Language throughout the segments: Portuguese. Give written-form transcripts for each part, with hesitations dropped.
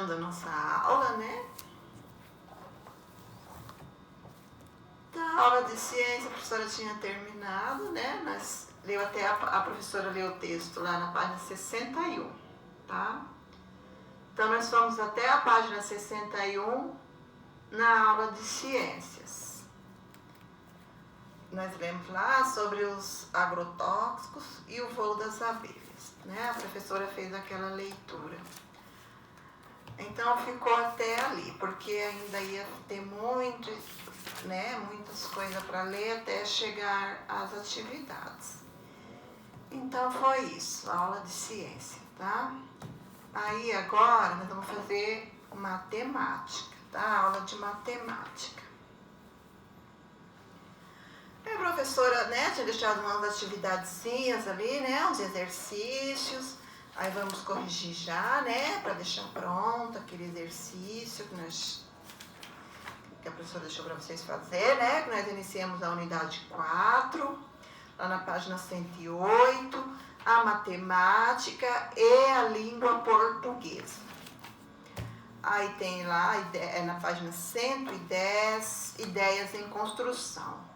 iniciando a nossa aula, né? Da aula de ciência, a professora tinha terminado, né? Mas a professora leu o texto lá na página 61, tá? Então, nós fomos até a página 61 na aula de ciências. Nós lemos lá sobre os agrotóxicos e o voo das abelhas, né? A professora fez aquela leitura. Então, ficou até ali, porque ainda ia ter muitas coisas para ler até chegar às atividades. Então, foi isso, a aula de ciência, tá? Aí, agora, nós vamos fazer matemática, tá? Aula de matemática. A professora, né, tinha deixado umas atividadezinhas ali, né, uns exercícios. Aí vamos corrigir já, né, para deixar pronto aquele exercício que a professora deixou para vocês fazer, né, que nós iniciamos a unidade 4, lá na página 108, a matemática e a língua portuguesa. Aí tem lá, na página 110, ideias em construção.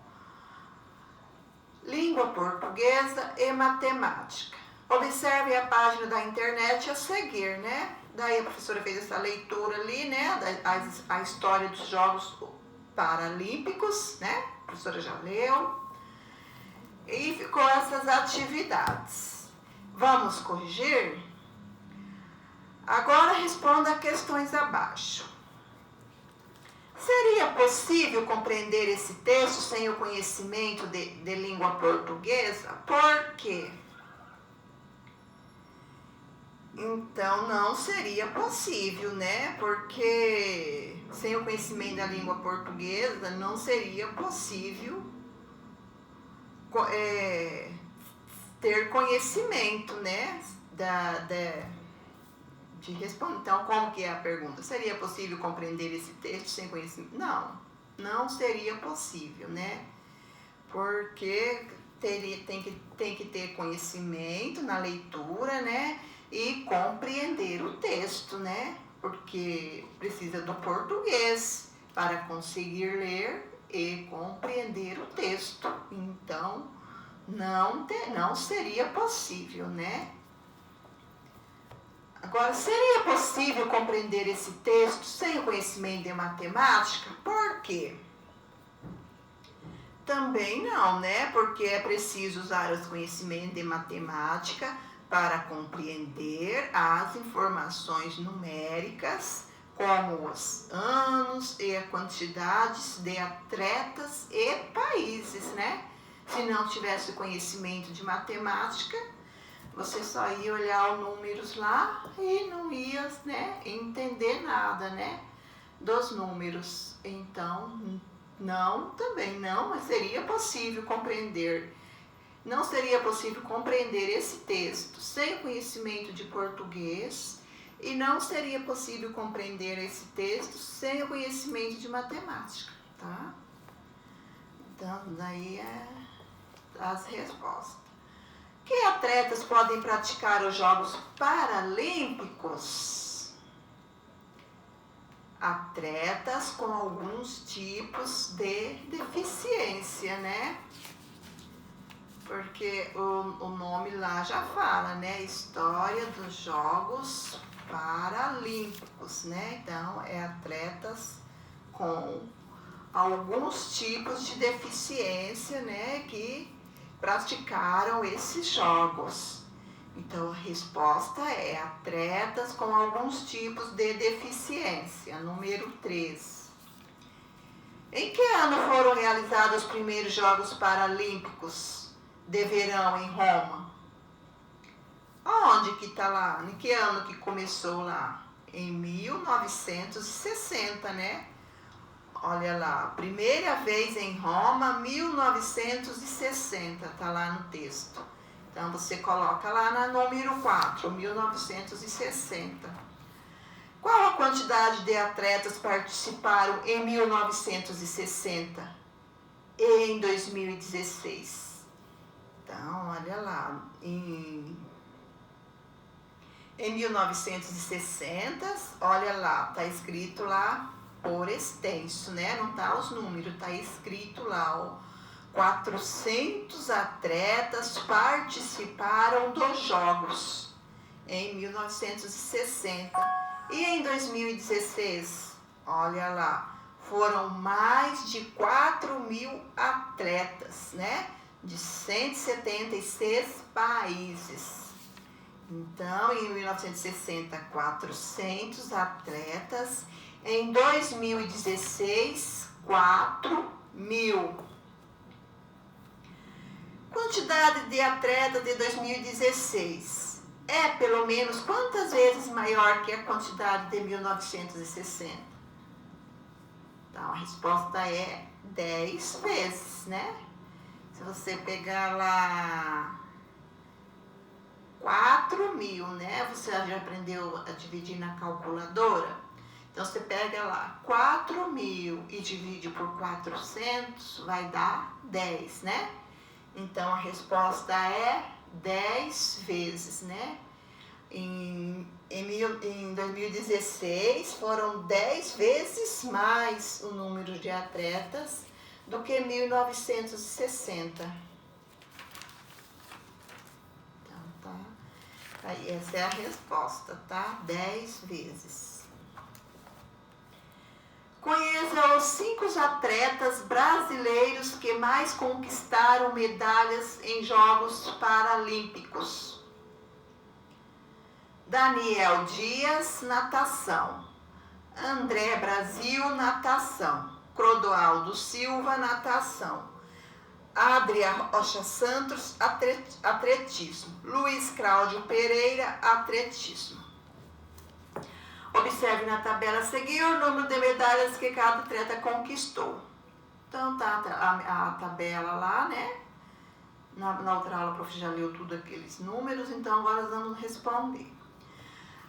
Língua portuguesa e matemática. Observe a página da internet a seguir, né? Daí a professora fez essa leitura ali, né? A história dos Jogos Paralímpicos, né? A professora já leu. E ficou essas atividades. Vamos corrigir? Agora responda a questões abaixo. Seria possível compreender esse texto sem o conhecimento de língua portuguesa? Por quê? Então, não seria possível, né? Porque sem o conhecimento da língua portuguesa, não seria possível ter conhecimento, né? De responder. Então, como que é a pergunta? Seria possível compreender esse texto sem conhecimento? Não seria possível, né? Porque tem que ter conhecimento na leitura, né? E compreender o texto, né? Porque precisa do português para conseguir ler e compreender o texto. Então, não seria possível, né? Agora, seria possível compreender esse texto sem o conhecimento de matemática? Por quê? Também não, né? Porque é preciso usar os conhecimentos de matemática para compreender as informações numéricas, como os anos e as quantidades de atletas e países, né? Se não tivesse conhecimento de matemática, você só ia olhar os números lá e não ia, né, entender nada, né, dos números. Então, também não, mas seria possível compreender. Não seria possível compreender esse texto sem o conhecimento de português e não seria possível compreender esse texto sem o conhecimento de matemática, tá? Então, daí as respostas. Que atletas podem praticar os Jogos Paralímpicos? Atletas com alguns tipos de deficiência, né? Porque o nome lá já fala, né? História dos Jogos Paralímpicos, né? Então, é atletas com alguns tipos de deficiência, né? Que praticaram esses jogos. Então, a resposta é atletas com alguns tipos de deficiência. Número 3. Em que ano foram realizados os primeiros Jogos Paralímpicos de verão em Roma? Onde que está lá? Em que ano que começou lá? Em 1960, né? Olha lá, primeira vez em Roma, 1960, está lá no texto. Então, você coloca lá na número 4, 1960. Qual a quantidade de atletas participaram em 1960 e em 2016? Então, olha lá, em Em 1960, olha lá, tá escrito lá por extenso, né? Não tá os números, tá escrito lá, ó. 400 atletas participaram dos Jogos em 1960. E em 2016, olha lá, foram mais de 4.000 atletas, né? De 176 países. Então, em 1960, 400 atletas. Em 2016, 4.000. Quantidade de atletas de 2016 é pelo menos quantas vezes maior que a quantidade de 1960? Então, a resposta é 10 vezes, né? Se você pegar lá 4.000, né? Você já aprendeu a dividir na calculadora? Então, você pega lá 4.000 e divide por 400, vai dar 10, né? Então, a resposta é 10 vezes, né? Em 2016, foram 10 vezes mais o número de atletas do que 1960. Então, tá. Aí, essa é a resposta, tá? 10 vezes. Conheça os 5 atletas brasileiros que mais conquistaram medalhas em Jogos Paralímpicos. Daniel Dias, natação. André Brasil, natação. Clodoaldo Silva, natação. Adria Rocha Santos, atletismo. Luiz Cláudio Pereira, atletismo. Observe na tabela a seguir o número de medalhas que cada atleta conquistou. Então tá a tabela lá, né? Na outra aula, o prof já leu tudo aqueles números, então agora nós vamos responder.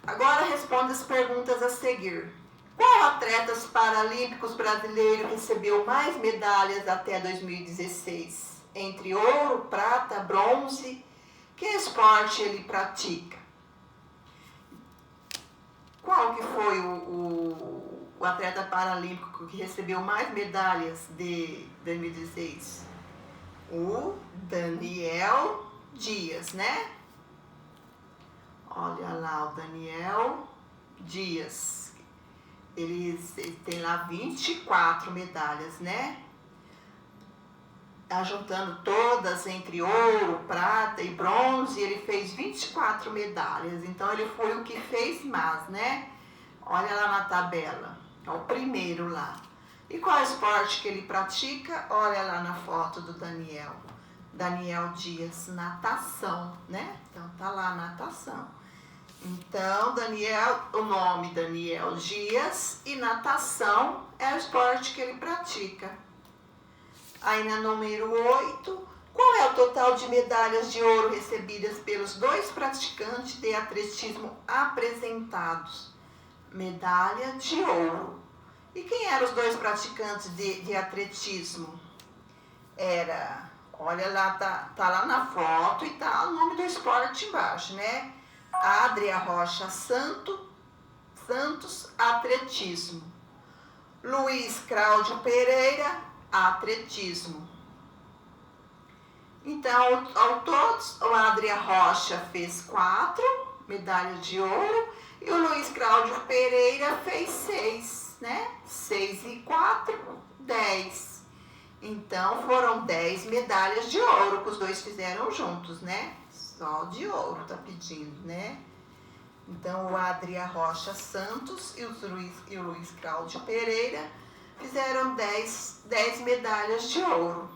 Agora responda as perguntas a seguir. Qual atletas paralímpicos brasileiro recebeu mais medalhas até 2016? Entre ouro, prata, bronze, que esporte ele pratica? Qual que foi o atleta paralímpico que recebeu mais medalhas de 2016? O Daniel Dias, né? Olha lá o Daniel Dias. Ele tem lá 24 medalhas, né? Tá juntando todas entre ouro, prata e bronze, ele fez 24 medalhas. Então, ele foi o que fez mais, né? Olha lá na tabela. É o primeiro lá. E qual esporte que ele pratica? Olha lá na foto do Daniel. Daniel Dias, natação, né? Então, tá lá, natação. Então, o nome Daniel Dias e natação é o esporte que ele pratica. Aí na número 8, qual é o total de medalhas de ouro recebidas pelos 2 praticantes de atletismo apresentados? Medalha de ouro. E quem eram os 2 praticantes de atletismo? Olha lá, tá lá na foto e tá o nome do esporte embaixo, né? Adria Rocha Santos, atletismo. Luiz Cláudio Pereira, atletismo. Então, ao todos, o Adria Rocha fez 4 medalhas de ouro e o Luiz Cláudio Pereira fez 6, né? 6 e 4, 10. Então, foram 10 medalhas de ouro que os 2 fizeram juntos, né? Só de ouro tá pedindo, né? Então, o Adria Rocha Santos e o Luiz Cláudio Pereira fizeram 10 medalhas de ouro.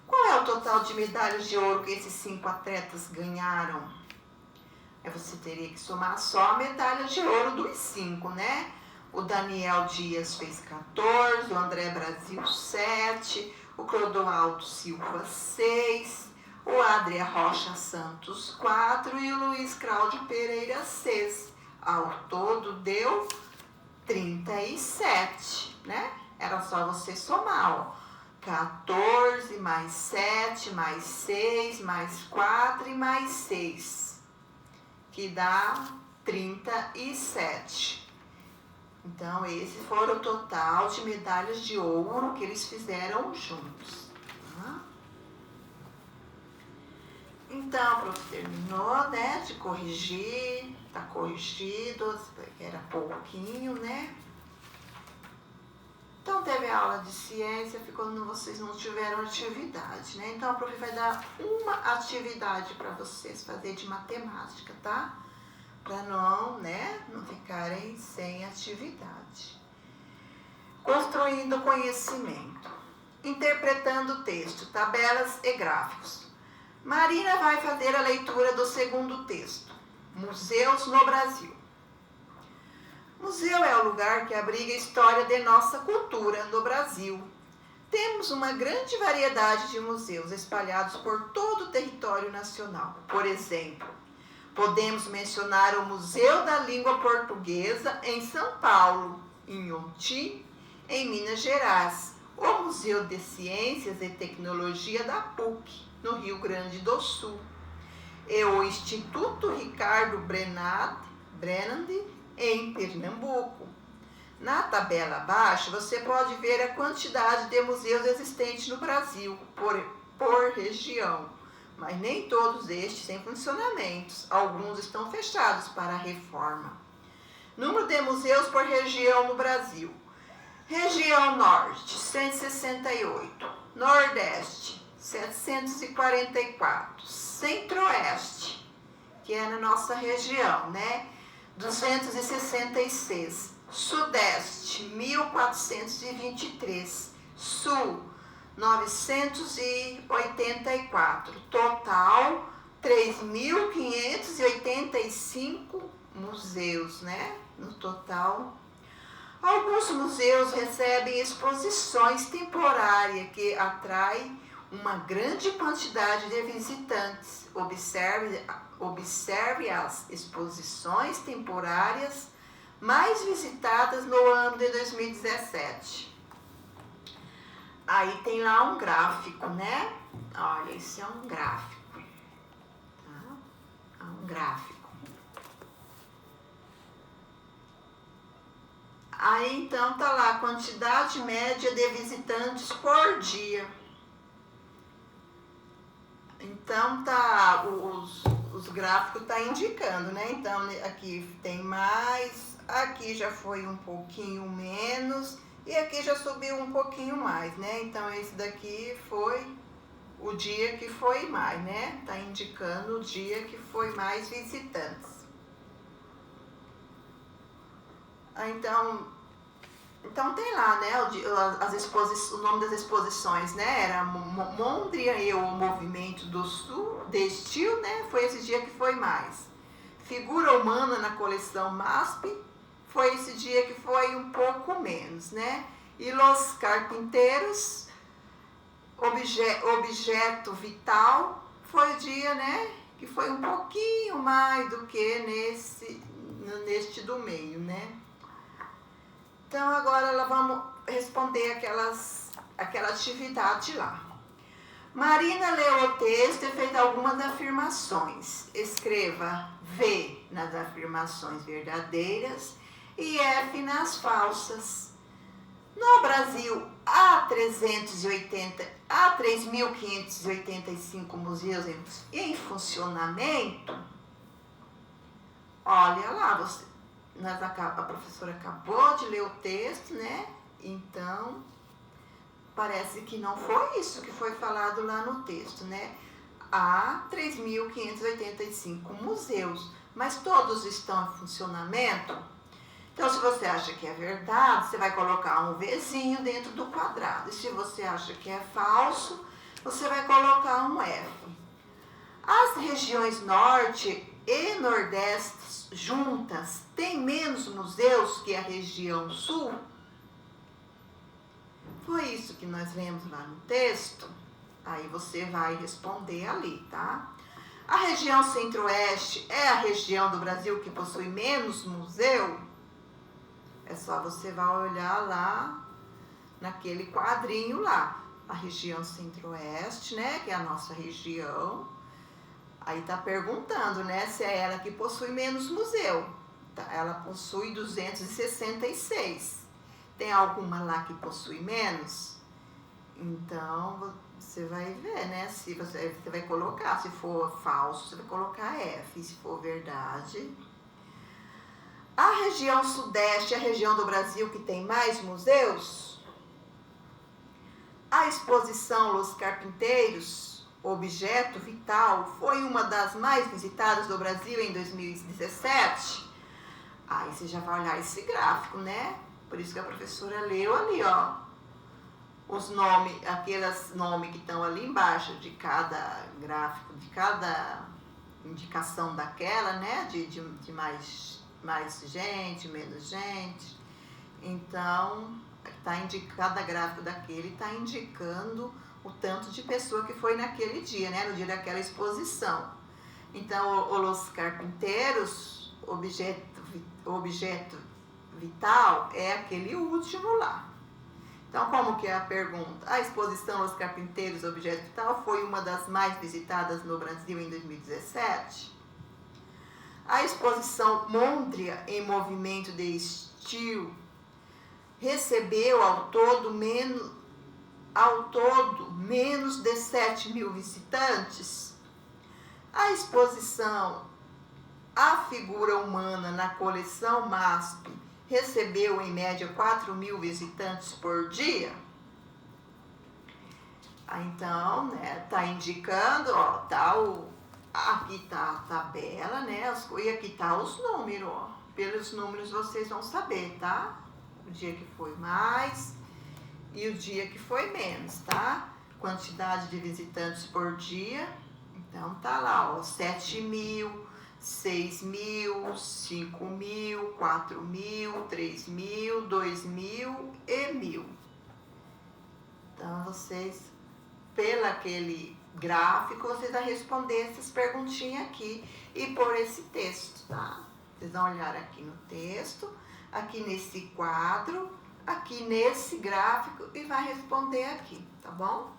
Qual é o total de medalhas de ouro que esses 5 atletas ganharam? Você teria que somar só a medalha de ouro dos 5, né? O Daniel Dias fez 14, o André Brasil 7, o Clodoaldo Silva 6, o Adria Rocha Santos 4 e o Luiz Cláudio Pereira 6. Ao todo deu 37, né? Era só você somar, ó. 14 mais 7 mais 6 mais 4 e mais 6. que dá 37. Então, esse foi o total de medalhas de ouro que eles fizeram juntos. Tá? Então, o prof terminou, né, de corrigir, tá corrigido, era pouquinho, né? Então, teve aula de ciência, vocês não tiveram atividade, né? Então, a prof vai dar uma atividade para vocês fazer de matemática, tá? Para não ficarem sem atividade. Construindo conhecimento. Interpretando o texto, tabelas e gráficos. Marina vai fazer a leitura do segundo texto. Museus no Brasil. Museu é o lugar que abriga a história de nossa cultura no Brasil. Temos uma grande variedade de museus espalhados por todo o território nacional. Por exemplo, podemos mencionar o Museu da Língua Portuguesa em São Paulo, em Inhotim, em Minas Gerais, o Museu de Ciências e Tecnologia da PUC, no Rio Grande do Sul, e o Instituto Ricardo Brennand, em Pernambuco. Na tabela abaixo, você pode ver a quantidade de museus existentes no Brasil, por região. Mas nem todos estes têm funcionamentos. Alguns estão fechados para a reforma. Número de museus por região no Brasil. Região Norte, 168. Nordeste, 744. Centro-Oeste, que é na nossa região, né? 266. Sudeste, 1423. Sul, 984. Total, 3.585 museus, né? No total. Alguns museus recebem exposições temporárias que atraem uma grande quantidade de visitantes. Observe as exposições temporárias mais visitadas no ano de 2017. Aí tem lá um gráfico, né? Olha, esse é um gráfico. Tá? É um gráfico. Aí então tá lá a quantidade média de visitantes por dia. Então tá, os gráficos tá indicando, né? Então aqui tem mais, aqui já foi um pouquinho menos e aqui já subiu um pouquinho mais, né? Então esse daqui foi o dia que foi mais, né? Tá indicando o dia que foi mais visitantes. Então tem lá, né, o nome das exposições, né, era Mondrian e o Movimento do Sul, de Estil, né, foi esse dia que foi mais. Figura humana na coleção MASP, foi esse dia que foi um pouco menos, né. E Los Carpinteiros, objeto vital, foi o dia, né, que foi um pouquinho mais do que neste do meio, né. Então, agora vamos responder aquela atividade lá. Marina leu o texto e fez algumas afirmações. Escreva V nas afirmações verdadeiras e F nas falsas. No Brasil, há 3.585 museus em funcionamento. Olha lá, a professora acabou de ler o texto, né? Então, parece que não foi isso que foi falado lá no texto, né? Há 3.585 museus, mas todos estão em funcionamento? Então, se você acha que é verdade, você vai colocar um Vzinho dentro do quadrado. E se você acha que é falso, você vai colocar um F. As regiões Norte e Nordeste juntas têm menos museus que a região Sul? Foi isso que nós lemos lá no texto? Aí você vai responder ali, tá? A região Centro-Oeste é a região do Brasil que possui menos museu? É só você vai olhar lá naquele quadrinho lá. A região Centro-Oeste, né, que é a nossa região, Aí tá perguntando, né, se é ela que possui menos museu. Ela possui 266. Tem alguma lá que possui menos? Então, você vai ver, né? Se você vai colocar, se for falso, você vai colocar F. Se for verdade. A região sudeste é a região do Brasil que tem mais museus? A exposição Los Carpinteiros, Objeto Vital, foi uma das mais visitadas do Brasil em 2017? Aí você já vai olhar esse gráfico, né? Por isso que a professora leu ali, ó. Os nomes, aqueles nomes que estão ali embaixo de cada gráfico, de cada indicação daquela, né? De mais gente, menos gente. Então, cada gráfico daquele está indicando o tanto de pessoa que foi naquele dia, né? No dia daquela exposição. Então, Los Carpinteiros, objeto vital, é aquele último lá. Então, como que é a pergunta? A exposição Los Carpinteiros, Objeto Vital, foi uma das mais visitadas no Brasil em 2017? A exposição Mondria em Movimento de Estilo recebeu ao todo menos de 7 mil visitantes? A exposição A Figura Humana na coleção MASP recebeu em média 4 mil visitantes por dia? Então, né, tá indicando, ó, aqui tá a tabela, né, e aqui tá os números, ó. Pelos números vocês vão saber, tá? O dia que foi mais e o dia que foi menos, tá? Quantidade de visitantes por dia, então tá lá, ó, 7 mil, 6 mil, 5 mil, 4 mil, 3 mil, 2 mil e 1.000. Então, vocês, pelo aquele gráfico, vocês vão responder essas perguntinhas aqui e por esse texto, tá? Vocês vão olhar aqui no texto, aqui nesse quadro, aqui nesse gráfico e vai responder aqui, tá bom?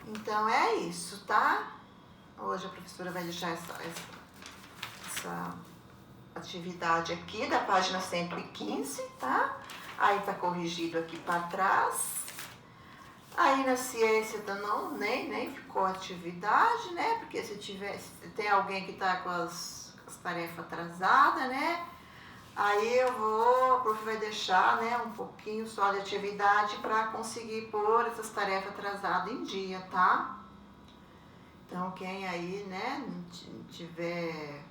Então, é isso, tá? Hoje a professora vai deixar essa atividade aqui da página 115, tá? Aí tá corrigido aqui para trás. Aí na ciência nem ficou atividade, né? Porque se tem alguém que tá com as tarefas atrasadas, né? Aí a prof vai deixar, né, um pouquinho só de atividade para conseguir pôr essas tarefas atrasadas em dia, tá? Então, quem aí, né, não tiver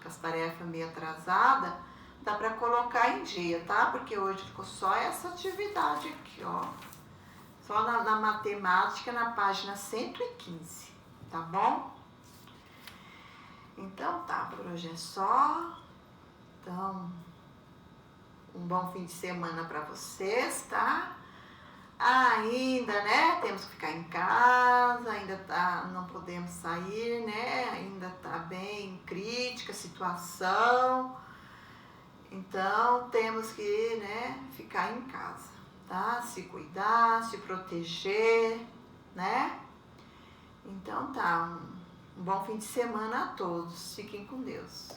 com as tarefas meio atrasadas, dá para colocar em dia, tá? Porque hoje ficou só essa atividade aqui, ó. Só na matemática, na página 115, tá bom? Então, tá, por hoje é só. Então, um bom fim de semana para vocês, tá? Ainda, né, temos que ficar em casa, não podemos sair, né, ainda tá bem crítica a situação, então temos que, né, ficar em casa, tá? Se cuidar, se proteger, né? Então tá, um bom fim de semana a todos, fiquem com Deus.